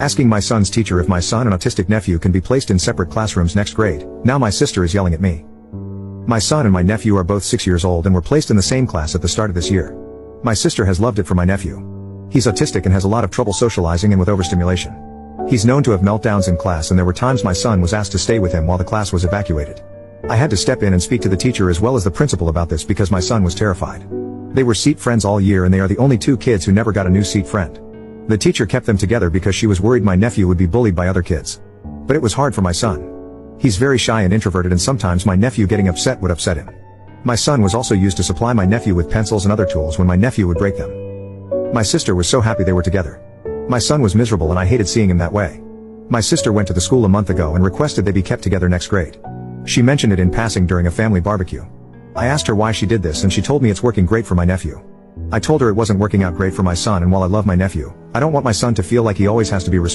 Asking my son's teacher if my son and autistic nephew can be placed in separate classrooms next grade. Now my sister is yelling at me. My son and my nephew are both 6 years old and were placed in the same class at the start of this year. My sister has loved it for my nephew. He's autistic and has a lot of trouble socializing and with overstimulation. He's known to have meltdowns in class, and there were times my son was asked to stay with him while the class was evacuated. I had to step in and speak to the teacher as well as the principal about this because my son was terrified. They were seat friends all year and they are the only two kids who never got a new seat friend. The teacher kept them together because she was worried my nephew would be bullied by other kids. But it was hard for my son. He's very shy and introverted, and sometimes my nephew getting upset would upset him. My son was also used to supply my nephew with pencils and other tools when my nephew would break them. My sister was so happy they were together. My son was miserable and I hated seeing him that way. My sister went to the school a month ago and requested they be kept together next grade. She mentioned it in passing during a family barbecue. I asked her why she did this and she told me it's working great for my nephew. I told her it wasn't working out great for my son, and while I love my nephew, I don't want my son to feel like he always has to be responsible